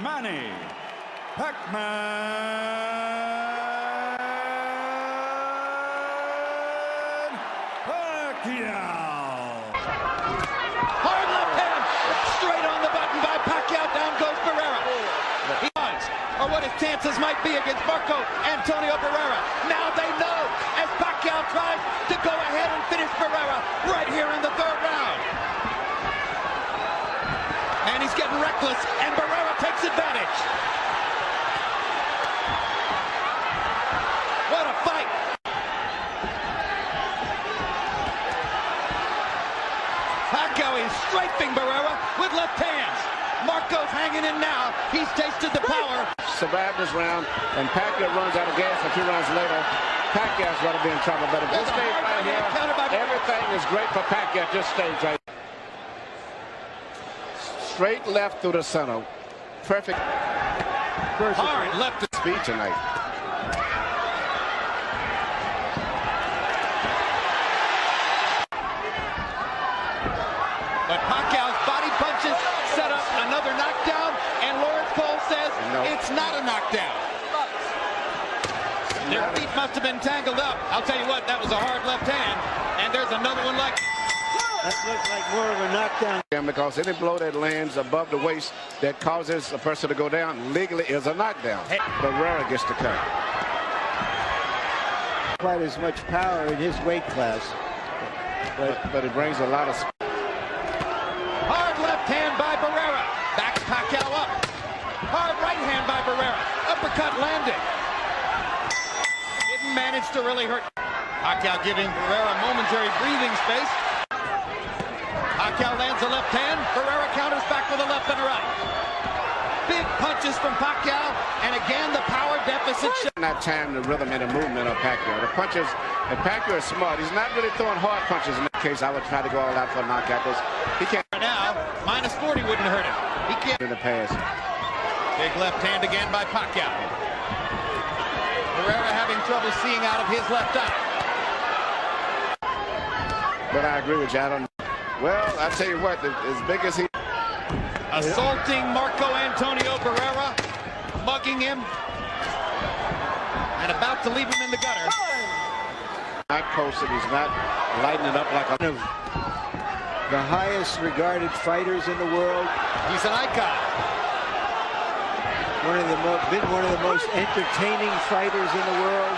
Manny Pac-Man Paquioa. Hard left hand, straight on the button by Paquioa. Down goes Barrera. He does, or what his chances might be against Marco Antonio Barrera. Now they know as Paquioa tries to go ahead and finish Barrera right here in the third round. And he's getting reckless, and Barrera takes advantage. What a fight! Paquioa is strafing Barrera with left hands. Marco's hanging in now. He's tasted the power. Survived this round, and Paquioa runs out of gas a few rounds later. Pacquiao's going to be in trouble, but if this stays right here, everything is great for Paquioa. Just stays right. Straight left through the center. Perfect. Hard left to speed tonight. But Pacquiao's body punches set up another knockdown, and Lawrence Cole says it's not a knockdown. Their feet must have been tangled up. I'll tell you what, that was a hard left hand, and there's another one like... That looks like more of a knockdown. Because any blow that lands above the waist that causes a person to go down legally is a knockdown. Hey. Barrera gets the cut. Quite as much power in his weight class. But it brings a lot of... Hard left hand by Barrera. Backs Paquioa up. Hard right hand by Barrera. Uppercut landed. Didn't manage to really hurt. Paquioa giving Barrera momentary breathing space. Paquioa lands a left hand. Barrera counters back with a left and a right. Big punches from Paquioa, and again the power deficit. Not time the rhythm and the movement of Paquioa. The punches, and Paquioa is smart. He's not really throwing hard punches in that case. I would try to go all out for a knockout because he can't. Now, -40 wouldn't hurt him. He can't. In the past. Big left hand again by Paquioa. Barrera having trouble seeing out of his left eye. But I agree with you. I don't. Well, I tell you what, as big as he... Assaulting Marco Antonio Barrera, mugging him, and about to leave him in the gutter. Not posted, he's not lighting it up like a... The highest regarded fighters in the world. He's an icon. Been one of the most entertaining fighters in the world.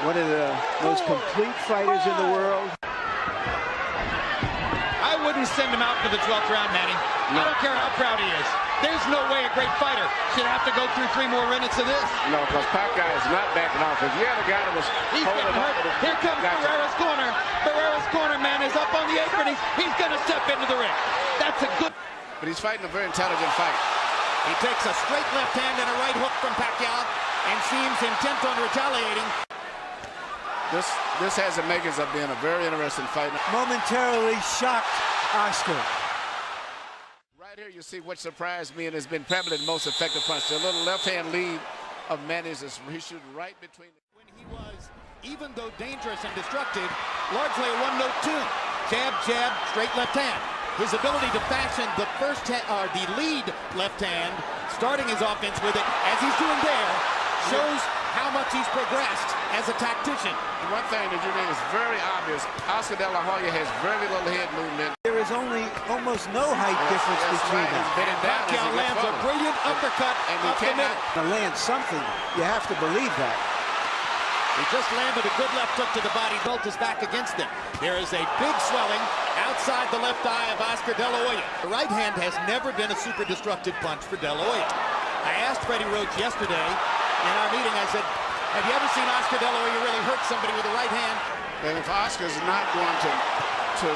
One of the most complete fighters in the world. I wouldn't send him out for the 12th round, Manny. No. I don't care how proud he is. There's no way a great fighter should have to go through 3 more minutes of this. No, because Paquioa is not backing off. If you had a guy that was He's getting hurt. Here comes Barrera's corner. Barrera's corner man is up on the apron. He's going to step into the ring. That's a good... But he's fighting a very intelligent fight. He takes a straight left hand and a right hook from Paquioa and seems intent on retaliating. This has the makings of being a very interesting fight. Momentarily shocked Oscar. Right here you see what surprised me and has been probably the most effective punch. The little left-hand lead of Manny's is he shoots right between. When he was, even though dangerous and destructive, largely a one-note tune. Jab, jab, straight left hand. His ability to fashion the the lead left hand, starting his offense with it, as he's doing there, shows how much he's progressed as a tactician. One thing that you think is very obvious, Oscar De La Hoya has very little head movement. There is almost no height difference between them. Paquioa lands a brilliant uppercut and he cannot land something. You have to believe that. He just landed a good left hook to the body. Belt is back against him. There is a big swelling outside the left eye of Oscar De La Hoya. The right hand has never been a super destructive punch for De La Hoya. I asked Freddie Roach yesterday in our meeting, I said, have you ever seen Oscar De La Hoya really hurt somebody with the right hand? And if Oscar's not going to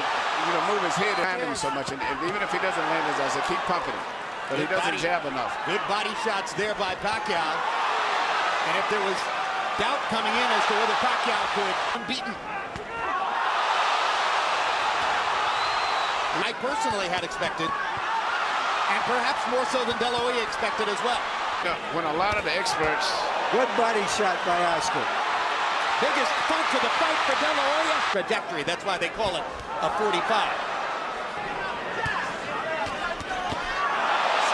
move his head behind him so much, and even if he doesn't land, as I said, keep pumping him. But he doesn't jab enough. Good body shots there by Paquioa. And if there was doubt coming in as to whether Paquioa could unbeaten. I personally had expected, and perhaps more so than De La Hoya expected as well. When a lot of the experts... Good body shot by Oscar. Biggest punch of the fight for De La Hoya. Trajectory, that's why they call it a 45.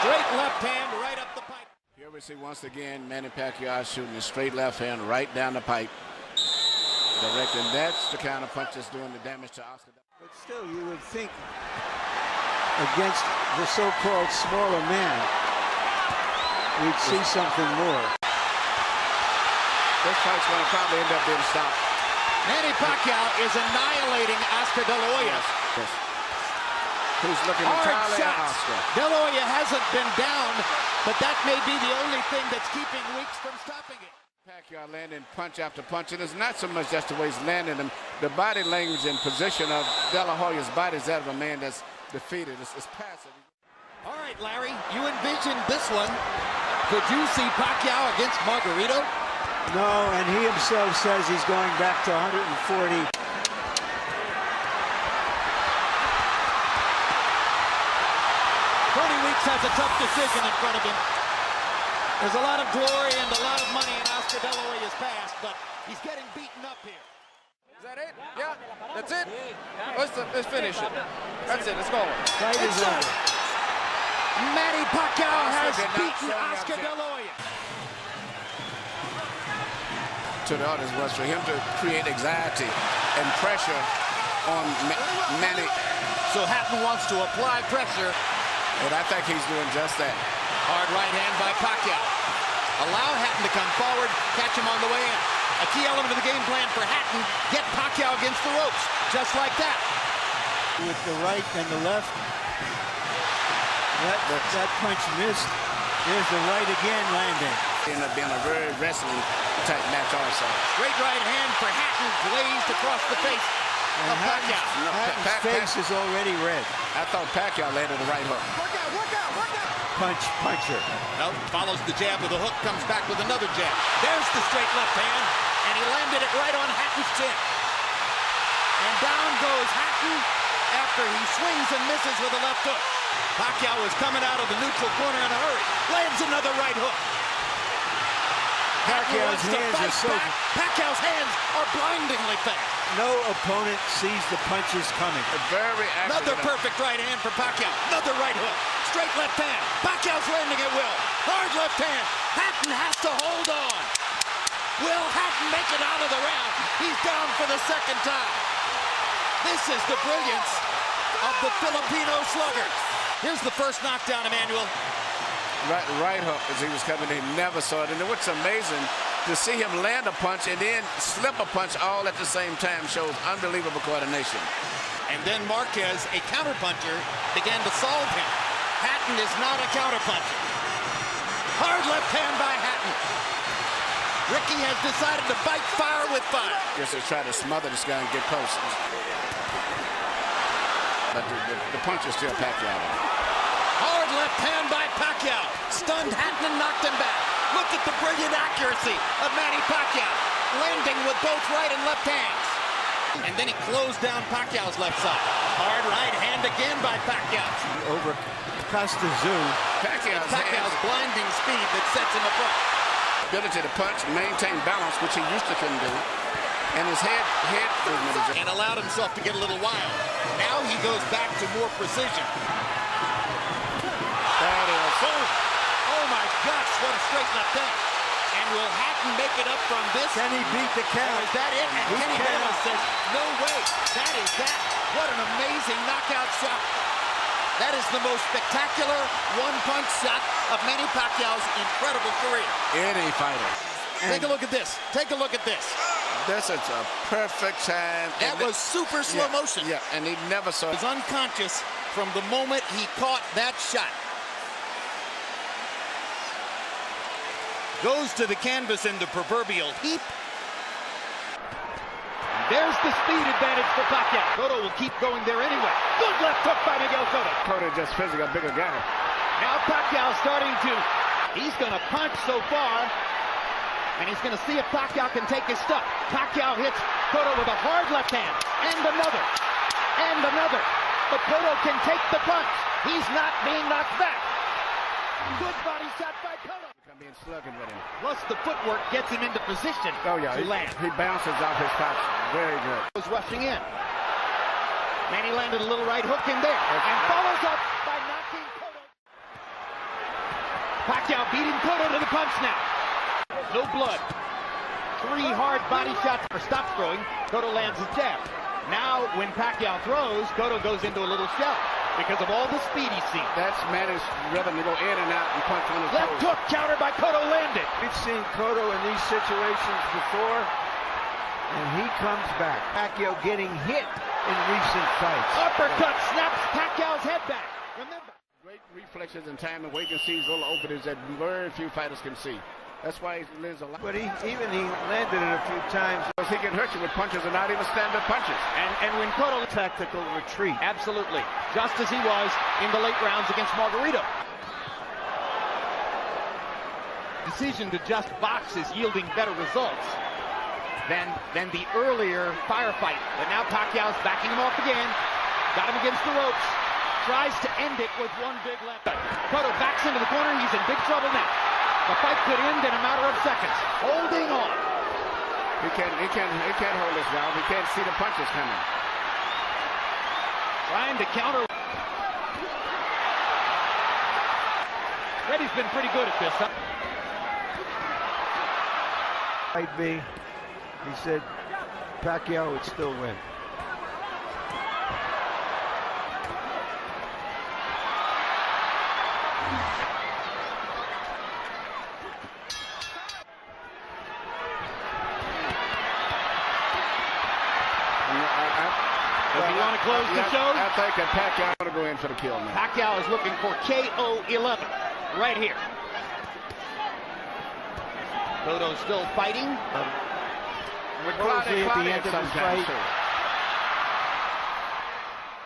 Straight left hand right up. we see once again Manny Paquioa shooting a straight left hand right down the pipe. Direct, and that's the kind of punch that's doing the damage to Oscar. But still, you would think against the so-called smaller man, we'd see something more. This fight's going to probably end up being stopped. Manny Pacquiao is annihilating Oscar De La Hoya. Yes. Who's looking entirely at Oscar. De La Hoya hasn't been down, but that may be the only thing that's keeping Weeks from stopping it. Pacquiao landing punch after punch, and it's not so much just the way he's landing them. The body language and position of De La Hoya's body is that of a man that's defeated. It's passive. All right, Larry, you envisioned this one. Could you see Pacquiao against Margarito? No, and he himself says he's going back to 140. Tony Weeks has a tough decision in front of him. There's a lot of glory and a lot of money in Oscar De La Hoya's past, but he's getting beaten up here. Is that it? Yeah, that's it. Let's finish it. That's it. Let's go. Fight is over. Manny Pacquiao has beaten Oscar De La Hoya. To the audience was for him to create anxiety and pressure on Manny. So Hatton wants to apply pressure. And I think he's doing just that. Hard right hand by Pacquiao. Allow Hatton to come forward, catch him on the way in. A key element of the game plan for Hatton, get Pacquiao against the ropes, just like that. With the right and the left. That punch missed. There's the right again landing. Ended up being a very wrestling type match also. Great right hand for Hatton, glazed across the face of Pacquiao. Hatton's face is already red. I thought Pacquiao landed the right hook. Puncher. No, follows the jab with a hook, comes back with another jab. There's the straight left hand, and he landed it right on Hatton's chin. And down goes Hatton after he swings and misses with a left hook. Pacquiao was coming out of the neutral corner in a hurry. Lands another right hook. Pacquiao's hands are so... Pacquiao's hands are blindingly fast. No opponent sees the punches coming. Very accurate. Another perfect right hand for Pacquiao. Another right hook. Straight left hand. Pacquiao's landing at will. Hard left hand. Hatton has to hold on. Will Hatton make it out of the round? He's down for the second time. This is the brilliance of the Filipino slugger. Here's the first knockdown, Emmanuel. Right hook as he was coming in, never saw it. And what's amazing, to see him land a punch and then slip a punch all at the same time shows unbelievable coordination. And then Marquez, a counterpuncher, began to solve him. Hatton is not a counterpuncher. Hard left hand by Hatton. Ricky has decided to fight fire with fire. Yes, they're trying to smother this guy and get close. But the punch is still Pacquiao. Hard left hand by Pacquiao. Stunned Hatton and knocked him back. Look at the brilliant accuracy of Manny Pacquiao. Landing with both right and left hands. And then he closed down Pacquiao's left side. Hard right hand again by Pacquiao. Over Costa Zoo. Pacquiao's blinding speed that sets him apart. Ability to punch, maintain balance, which he used to couldn't do. And his head movement. And allowed himself to get a little wild. Now he goes back to more precision. That is. Oh my gosh, what a straight left hand. And will Hatton make it up from this? Can he beat the count? Is that it? And Kenny Bella says, no way. That is that. What an amazing knockout shot. That is the most spectacular one-punch shot of Manny Pacquiao's incredible career. Any fighter. Take a look at this. Take a look at this. This is a perfect time. That was super slow motion. Yeah, and he never saw it. He was unconscious from the moment he caught that shot. Goes to the canvas in the proverbial heap. There's the speed advantage for Pacquiao. Cotto will keep going there anyway. Good left hook by Miguel Cotto. Cotto just physically a bigger guy. Now Pacquiao starting to, he's going to punch so far. And he's going to see if Pacquiao can take his stuff. Pacquiao hits Cotto with a hard left hand. And another. And another. But Cotto can take the punch. He's not being knocked back. Good body shot by Cotto. Being slugging with him. Plus the footwork gets him into position to land. He bounces off his pouch. Very good. Was rushing in. Manny landed a little right hook in there. And follows up by knocking Cotto. Pacquiao beating Cotto to the punch now. No blood. 3 hard body shots or stops throwing. Cotto lands his jab. Now, when Pacquiao throws, Cotto goes into a little shell because of all the speed he's seen. That's Manny's rhythm to go in and out and punch on his Left toes. hook countered by Cotto landed. We've seen Cotto in these situations before, and he comes back. Pacquiao getting hit in recent fights. Uppercut snaps Pacquiao's head back. Remember. Great reflexes and timing where he can see his little openings that very few fighters can see. That's why he lives a lot. But he landed it a few times. He can hurt you with punches and not even stand-up punches. And when Cotto Tactical retreat. absolutely, just as he was in the late rounds against Margarito. Decision to just box is yielding better results than the earlier firefight. But now Pacquiao's backing him off again. Got him against the ropes. Tries to end it with one big left. Cotto backs into the corner. He's in big trouble now. The fight could end in a matter of seconds. Holding on. He can't hold this round. He can't see the punches coming. Trying to counter. Reddy's been pretty good at this, huh? Might be. He said Pacquiao would still win. Does he want to close the show? I think that Pacquiao ought to go in for the kill now. Pacquiao is looking for KO 11 right here. Cotto's still fighting. Closely at the end of the sometimes, fight. too.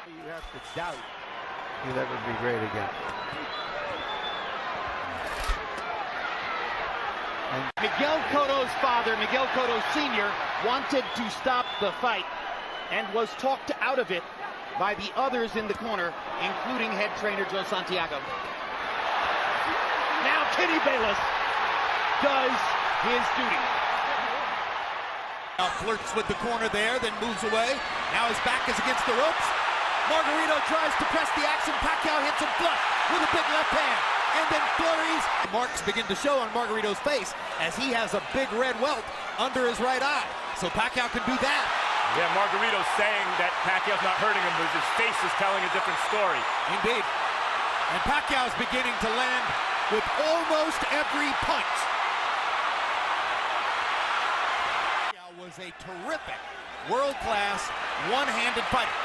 You have to doubt he'll ever be great again. Miguel Cotto's father, Miguel Cotto Sr., wanted to stop the fight and was talked out of it by the others in the corner, including head trainer Joe Santiago. Now Kenny Bayless does his duty. Now flirts with the corner there, then moves away. Now his back is against the ropes. Margarito tries to press the action. Pacquiao hits him flush with a big left hand. And then flurries. Marks begin to show on Margarito's face as he has a big red welt under his right eye. So Pacquiao can do that. Yeah, Margarito's saying that Pacquiao's not hurting him, but his face is telling a different story. Indeed. And Pacquiao's beginning to land with almost every punch. Pacquiao was a terrific, world-class, one-handed fighter.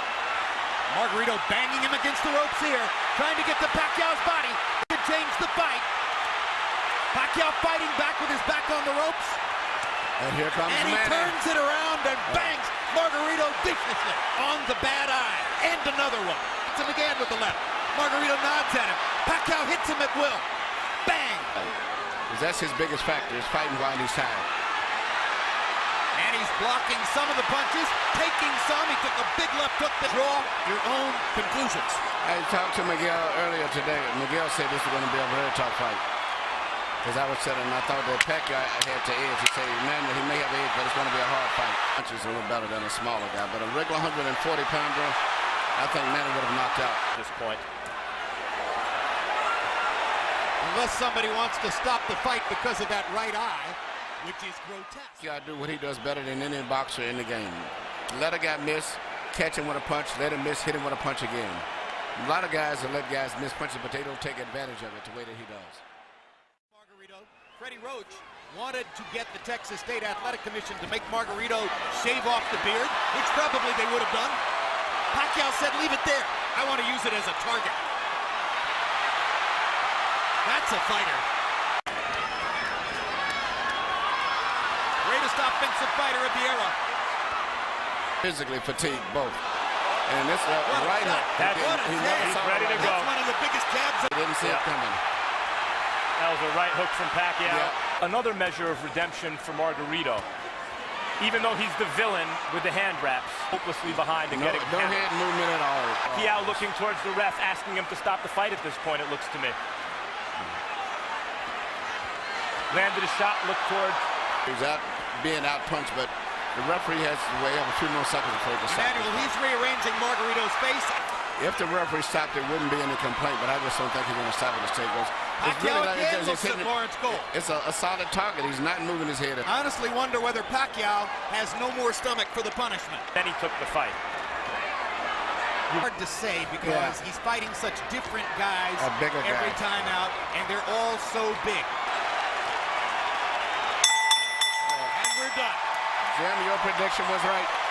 Margarito banging him against the ropes here, trying to get to Pacquiao's body to change the fight. Pacquiao fighting back with his back on the ropes. And here comes And he Manny. turns it around and bangs Margarito viciously on the bad eye. And another one. Hits him again with the left. Margarito nods at him. Pacquiao hits him at will. Bang! Because that's his biggest factor, is fighting while he's tired. And he's blocking some of the punches, taking some. He took a big left hook to draw your own conclusions. I talked to Miguel earlier today. Miguel said this is going to be a very tough fight. As I was telling him, I thought that Pacquiao had to edge. He said, man, he may have edge, but it's going to be a hard fight. Punch is a little better than a smaller guy, but a regular 140-pounder, I think Manny would have knocked out At this point. Unless somebody wants to stop the fight because of that right eye, which is grotesque. Pacquiao do what he does better than any boxer in the game. Let a guy miss, catch him with a punch, let him miss, hit him with a punch again. A lot of guys will let guys miss punches, but they don't take advantage of it the way that he does. Freddie Roach wanted to get the Texas State Athletic Commission to make Margarito shave off the beard, which probably they would have done. Pacquiao said, leave it there. I want to use it as a target. That's a fighter. Greatest offensive fighter of the era. Physically fatigued, both. And this right hook. He's ready to go. That's one of the biggest jabs. He didn't see it coming. That was a right hook from Pacquiao. Yeah. Another measure of redemption for Margarito. Even though he's the villain with the hand wraps, hopelessly behind and getting no head movement at all. Pacquiao looking towards the ref, asking him to stop the fight at this point, it looks to me. Landed a shot, looked towards. He's being out-punched, but the referee has to wait a few more seconds before he can stop. Manuel, he's rearranging Margarito's face. If the referee stopped, there wouldn't be any complaint, but I just don't think he's going to stop it. The state goes. Pacquiao again looks at Lawrence Gold. It's a solid target. He's not moving his head. I honestly wonder whether Pacquiao has no more stomach for the punishment. Then he took the fight. Hard to say because he's fighting such different guys Bigger every guy. time out, and they're all so big. And we're done. Jim, your prediction was right.